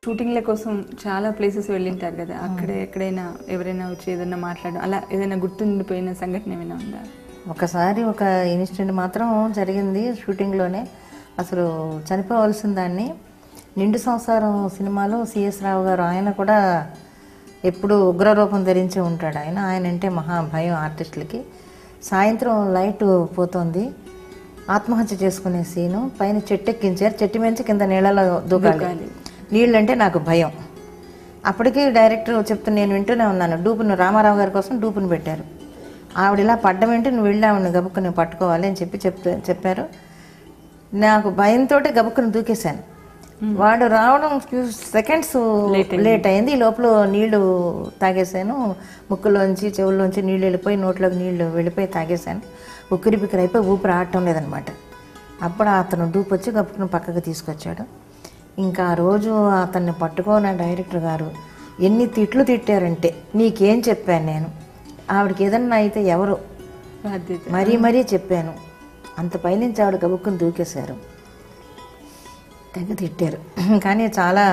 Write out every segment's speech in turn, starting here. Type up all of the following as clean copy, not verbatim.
షూటింగ్ల కోసం చాలా ప్లేసెస్ వెళ్ళింటారు కదా, అక్కడ ఎక్కడైనా ఎవరైనా వచ్చి ఏదైనా మాట్లాడడం అలా ఏదైనా గుర్తుండిపోయిన సంఘటన ఏమైనా ఉందా? ఒకసారి ఒక ఇన్సిడెంట్ మాత్రం జరిగింది షూటింగ్లోనే. అసలు చనిపోవలసిన దాన్ని నిండు సంసారం సినిమాలో సిఎస్ రావు గారు, ఆయన కూడా ఎప్పుడు ఉగ్రరూపం ధరించి ఉంటాడు. ఆయన అంటే మహా భయం ఆర్టిస్టులకి. సాయంత్రం లైట్ పోతుంది, ఆత్మహత్య చేసుకునే సీను. పైన చెట్టు ఎక్కించారు, చెట్టు మించి కింద నీళ్ళలో దూకాలి. నీళ్ళంటే నాకు భయం. అప్పటికి డైరెక్టర్ చెప్తే నేను వింటూనే ఉన్నాను. డూపును రామారావు గారి కోసం డూపును పెట్టారు. ఆవిడ ఇలా పడ్డం ఏంటి, నువ్వు వెళ్ళి ఆవిడని గబుక్కుని పట్టుకోవాలి అని చెప్పారు. నాకు భయంతో గబుక్కుని దూకేశాను. వాడు రావడం ఫ్యూ సెకండ్స్ లేట్ అయింది. ఈ లోపల నీళ్లు తాగేశాను. ముక్కులోంచి చెవుల్లోంచి నీళ్ళు వెళ్ళిపోయి నోట్లోకి నీళ్లు వెళ్ళిపోయి తాగేశాను. ఉక్కిరి బిక్కిరి అయిపోయి ఊపిరి ఆడటం లేదనమాట. అప్పుడు అతను డూపు వచ్చి గబుక్కుని పక్కకు తీసుకొచ్చాడు. ఇంకా ఆ రోజు అతన్ని పట్టుకోన డైరెక్టర్ గారు ఎన్ని తిట్లు తిట్టారంటే, నీకేం చెప్పాను నేను, ఆవిడకి ఏదన్నా అయితే ఎవరు మరీ చెప్పాను. అంత పైనుంచి ఆవిడ గబుక్కుని దూకేశారు, తెగ తిట్టారు. కానీ చాలా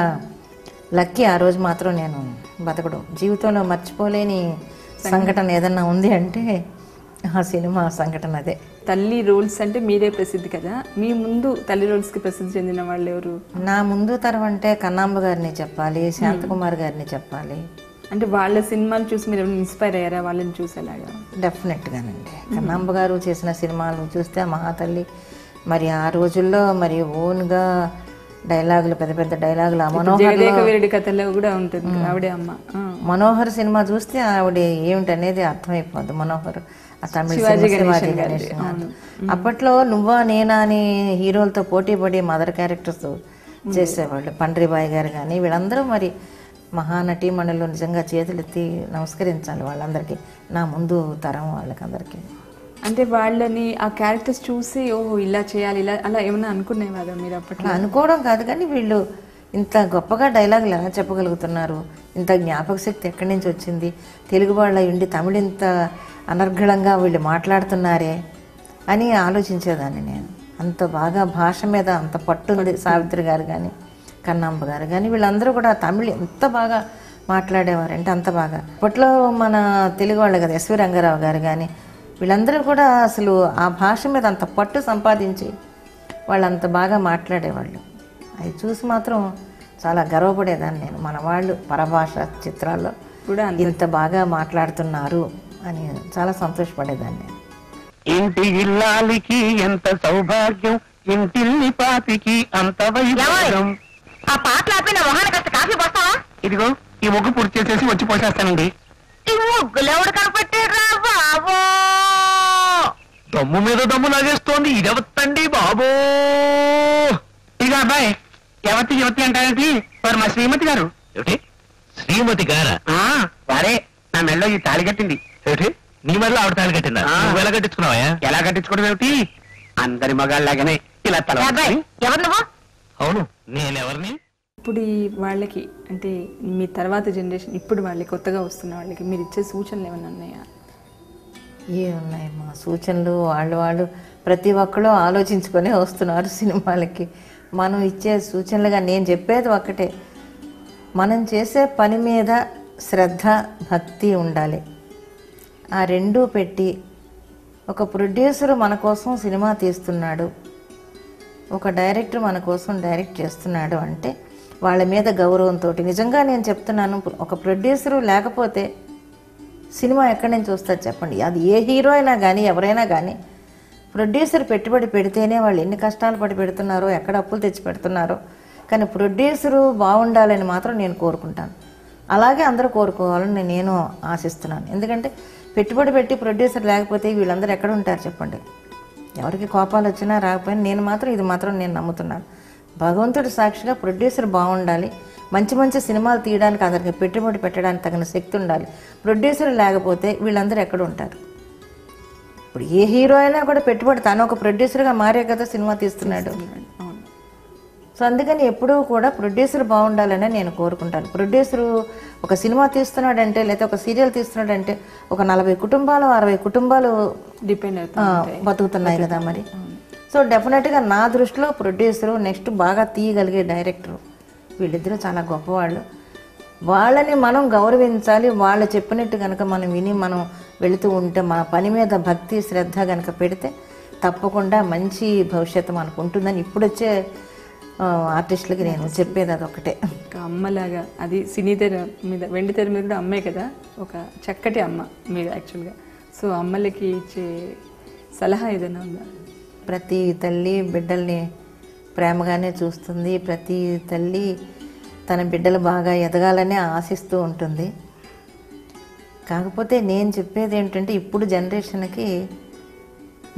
లక్కీ ఆ రోజు మాత్రం నేను బతకడం. జీవితంలో మర్చిపోలేని సంఘటన ఏదన్నా ఉంది అంటే ఆ సినిమా సంఘటన అదే. తల్లి రోల్స్ అంటే మీరే ప్రసిద్ధి కదా, మీ ముందు తల్లి రోల్స్కి ప్రసిద్ధి చెందిన వాళ్ళు ఎవరు? నా ముందు తరం అంటే కన్నాంబ గారిని చెప్పాలి, శాంతకుమార్ గారిని చెప్పాలి. అంటే వాళ్ళ సినిమాలు చూసి మీరు ఇన్స్పైర్ అయ్యారా వాళ్ళని చూసేలాగా? డెఫినెట్గానండి. కన్నాంబ గారు చేసిన సినిమాలు చూస్తే మహాతల్లి. మరి ఆ రోజుల్లో మరి ఓన్గా డైలాగులు, పెద్ద పెద్ద డైలాగులు. మనోహర్ కథలో కూడా ఉంటుంది ఆవిడే అమ్మ. మనోహర్ సినిమా చూస్తే ఆవిడ ఏమిటనేది అర్థమైపోద్ది. మనోహర్ తమిళ శివాజీ గణేష్. అప్పట్లో నువ్వా నేనా అని హీరోలతో పోటీ పడి మదర్ క్యారెక్టర్స్ చేసేవాళ్ళు. పండ్రిబాయి గారు కానీ వీళ్ళందరూ మరి మహానటీమణులు. నిజంగా చేతులెత్తి నమస్కరించాలి వాళ్ళందరికీ, నా ముందు తరం వాళ్ళకందరికీ. అంటే వాళ్ళని ఆ క్యారెక్టర్స్ చూసి ఓహో ఇలా చేయాలి ఇలా అలా ఏమైనా అనుకునేవారా మీరు అప్పట్లో? అనుకోవడం కాదు కానీ వీళ్ళు ఇంత గొప్పగా డైలాగులు ఎలా చెప్పగలుగుతున్నారు, ఇంత జ్ఞాపక శక్తి ఎక్కడి నుంచి వచ్చింది, తెలుగు వాళ్ళ ఉండి తమిళ ఇంత అనర్గళంగా వీళ్ళు మాట్లాడుతున్నారే అని ఆలోచించేదాన్ని నేను. అంత బాగా భాష మీద అంత పట్టుంది సావిత్రి గారు కానీ కన్నాంబ గారు కానీ. వీళ్ళందరూ కూడా తమిళ్ ఎంత బాగా మాట్లాడేవారంటే అంత బాగా. అప్పట్లో మన తెలుగు వాళ్ళు కదా, ఎస్వి రంగారావు గారు కానీ వీళ్ళందరూ కూడా అసలు ఆ భాష మీద అంత పట్టు సంపాదించి వాళ్ళు అంత బాగా మాట్లాడేవాళ్ళు. అవి చూసి మాత్రం చాలా గర్వపడేదాన్ని నేను. మన వాళ్ళు పరభాష చిత్రాల్లో కూడా ఇంత బాగా మాట్లాడుతున్నారు అని చాలా సంతోషపడేదాన్ని. ఇంటి ఇల్లాలికి ఎంత సౌభాగ్యం, ఇంటిల్లి పాతికి అంత వైభవం. ఆ పాటలు ఆపి నా మొహాన్ని కాస్త కాఫీ పోస్తావా? ఇదిగో ఈ ముగ్గు పూర్తి చేసేసి వచ్చి పోసేస్తానండి. ఈ ముగ్గులెవడు కనపట్టారా బాబో? దమ్ము మీద దమ్ము లాగేస్తోంది ఇదవత్తండి బాబో. ఇక అబ్బాయి ఎవతి యువతి అంటారేంటి? వారు మా శ్రీమతి గారు. ఏమిటి శ్రీమతి గారా? వారే నా మెడలో ఈ తాళి కట్టింది. ఏమిటి నీ మెడలో ఆవిడ తాళి కట్టిందా? నువ్వు ఎలా కట్టించుకున్నావా? ఎలా కట్టించుకోవడం ఏమిటి, అందరి మగాళ్ళలాగానే ఇలా తల. ఎవరు నువ్వు? అవును నేనెవరిని? ఇప్పుడు వాళ్ళకి అంటే మీ తర్వాత జనరేషన్ ఇప్పుడు వాళ్ళకి కొత్తగా వస్తున్న వాళ్ళకి మీరు ఇచ్చే సూచనలు ఏమైనా ఉన్నాయా? ఏమున్నాయి మా సూచనలు, వాళ్ళు ప్రతి ఒక్కళ్ళు ఆలోచించుకొని వస్తున్నారు సినిమాలకి. మనం ఇచ్చే సూచనలుగా నేను చెప్పేది ఒక్కటే, మనం చేసే పని మీద శ్రద్ధ భక్తి ఉండాలి. ఆ రెండూ పెట్టి ఒక ప్రొడ్యూసరు మన కోసం సినిమా తీస్తున్నాడు, ఒక డైరెక్టర్ మన కోసం డైరెక్ట్ చేస్తున్నాడు అంటే వాళ్ళ మీద గౌరవంతో. నిజంగా నేను చెప్తున్నాను, ఒక ప్రొడ్యూసరు లేకపోతే సినిమా ఎక్కడి నుంచి వస్తుంది చెప్పండి? అది ఏ హీరో అయినా కానీ ఎవరైనా కానీ ప్రొడ్యూసర్ పెట్టుబడి పెడితేనే వాళ్ళు ఎన్ని కష్టాలు పడి పెడుతున్నారో, ఎక్కడ అప్పులు తెచ్చి పెడుతున్నారో. కానీ ప్రొడ్యూసరు బాగుండాలని మాత్రం నేను కోరుకుంటాను. అలాగే అందరూ కోరుకోవాలని నేను ఆశిస్తున్నాను. ఎందుకంటే పెట్టుబడి పెట్టి ప్రొడ్యూసర్ లేకపోతే వీళ్ళందరూ ఎక్కడ ఉంటారు చెప్పండి? ఎవరికి కోపాలు వచ్చినా రాకపోయినా నేను మాత్రం ఇది మాత్రం నేను నమ్ముతున్నాను. భగవంతుడి సాక్షిగా ప్రొడ్యూసర్ బాగుండాలి, మంచి మంచి సినిమాలు తీయడానికి అందరికి పెట్టుబడి పెట్టడానికి తగిన శక్తి ఉండాలి. ప్రొడ్యూసర్ లేకపోతే వీళ్ళందరూ ఎక్కడ ఉంటారు? ఇప్పుడు ఏ హీరో అయినా కూడా పెట్టుబడి తను ఒక ప్రొడ్యూసర్గా మారే కదా సినిమా తీస్తున్నాడు. సో అందుకని ఎప్పుడూ కూడా ప్రొడ్యూసర్ బాగుండాలని నేను కోరుకుంటాను. ప్రొడ్యూసరు ఒక సినిమా తీస్తున్నాడంటే లేదా ఒక సీరియల్ తీస్తున్నాడంటే ఒక 40 కుటుంబాలు 60 కుటుంబాలు డిపెండ్ అవుతాయి, బతుకుతున్నాయి కదా మరి. సో డెఫినెట్గా నా దృష్టిలో ప్రొడ్యూసరు నెక్స్ట్ బాగా తీయగలిగే డైరెక్టరు వీళ్ళిద్దరూ చాలా గొప్పవాళ్ళు. వాళ్ళని మనం గౌరవించాలి. వాళ్ళు చెప్పినట్టు కనుక మనం విని మనం వెళుతూ ఉంటే, మన పని మీద భక్తి శ్రద్ధ కనుక పెడితే తప్పకుండా మంచి భవిష్యత్తు మనకు ఉంటుందని ఇప్పుడు వచ్చే ఆర్టిస్టులకి నేను చెప్పేది అదొకటే. ఒక అమ్మలాగా, అది సినీ తెర మీద, వెండి తెర మీద కూడా అమ్మే కదా, ఒక చక్కటి అమ్మ మీరు యాక్చువల్గా. సో అమ్మలకి ఇచ్చే సలహా ఏదైనా ఉందా? ప్రతి తల్లి బిడ్డల్ని ప్రేమగానే చూస్తుంది. ప్రతి తల్లి తన బిడ్డలు బాగా ఎదగాలనే ఆశిస్తూ ఉంటుంది. కాకపోతే నేను చెప్పేది ఏంటంటే, ఇప్పుడు జనరేషన్కి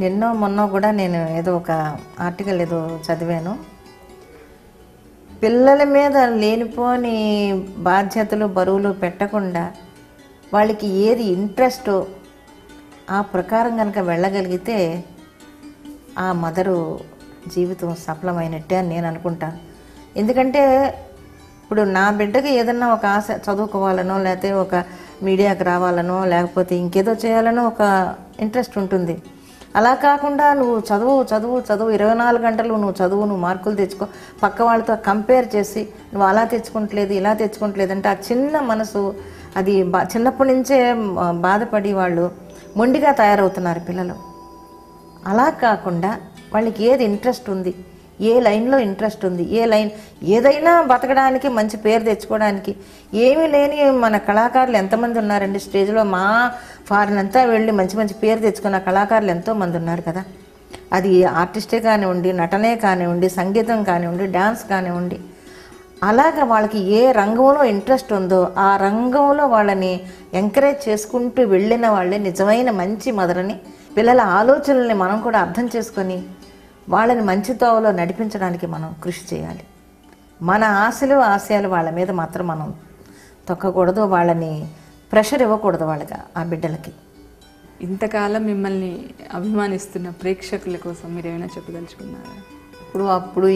నిన్నో మొన్నో కూడా నేను ఏదో ఒక ఆర్టికల్ ఏదో చదివాను. పిల్లల మీద లేనిపోని బాధ్యతలు బరువులు పెట్టకుండా వాళ్ళకి ఏది ఇంట్రెస్టో ఆ ప్రకారం కనుక వెళ్ళగలిగితే ఆ మదరు జీవితం సఫలమైనట్టే అని నేను అనుకుంటాను. ఎందుకంటే ఇప్పుడు నా బిడ్డకి ఏదన్నా ఒక ఆశ, చదువుకోవాలనో లేకపోతే ఒక మీడియాకి రావాలనో లేకపోతే ఇంకేదో చేయాలనో ఒక ఇంట్రెస్ట్ ఉంటుంది. అలా కాకుండా నువ్వు చదువు 24 గంటలు నువ్వు మార్కులు తెచ్చుకో, పక్క వాళ్ళతో కంపేర్ చేసి నువ్వు అలా తెచ్చుకోవట్లేదు ఇలా తెచ్చుకోవట్లేదు అంటే ఆ చిన్న మనసు, అది చిన్నప్పటి నుంచే బాధపడి వాళ్ళు మొండిగా తయారవుతున్నారు పిల్లలు. అలా కాకుండా వాళ్ళకి ఏది ఇంట్రెస్ట్ ఉంది, ఏ లైన్లో ఇంట్రెస్ట్ ఉంది, ఏదైనా బతకడానికి మంచి పేరు తెచ్చుకోవడానికి. ఏమీ లేని మన కళాకారులు ఎంతమంది ఉన్నారండి స్టేజ్లో. మా ఫారెన్ అంతా వెళ్ళి మంచి మంచి పేరు తెచ్చుకున్న కళాకారులు ఎంతోమంది ఉన్నారు కదా. అది ఆర్టిస్టే కానివ్వండి, నటనే కానివ్వండి, సంగీతం కానివ్వండి, డ్యాన్స్ కానివ్వండి. అలాగా వాళ్ళకి ఏ రంగంలో ఇంట్రెస్ట్ ఉందో ఆ రంగంలో వాళ్ళని ఎంకరేజ్ చేసుకుంటూ వెళ్ళిన వాళ్ళే నిజమైన మంచి మదరని. పిల్లల ఆలోచనల్ని మనం కూడా అర్థం చేసుకొని వాళ్ళని మంచి తోవలో నడిపించడానికి మనం కృషి చేయాలి. మన ఆశయాలు వాళ్ళ మీద మాత్రం మనం తొక్కకూడదు. వాళ్ళని ప్రెషర్ ఇవ్వకూడదు వాళ్ళకి, ఆ బిడ్డలకి. ఇంతకాలం మిమ్మల్ని అభిమానిస్తున్న ప్రేక్షకుల కోసం మీరు ఏమైనా చెప్పదలుచుకున్నారా?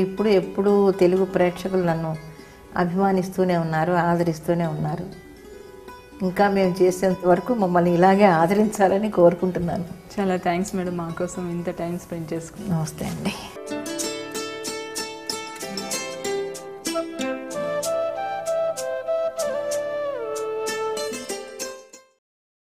ఇప్పుడు ఎప్పుడు తెలుగు ప్రేక్షకులు నన్ను అభిమానిస్తూనే ఉన్నారు, ఆదరిస్తూనే ఉన్నారు. ఇంకా మేము చేసేంత వరకు మమ్మల్ని ఇలాగే ఆదరించాలని కోరుకుంటున్నాను. చాలా థ్యాంక్స్ మేడం, మా కోసం ఇంత టైం స్పెండ్ చేసుకున్నాం. నమస్తే అండి.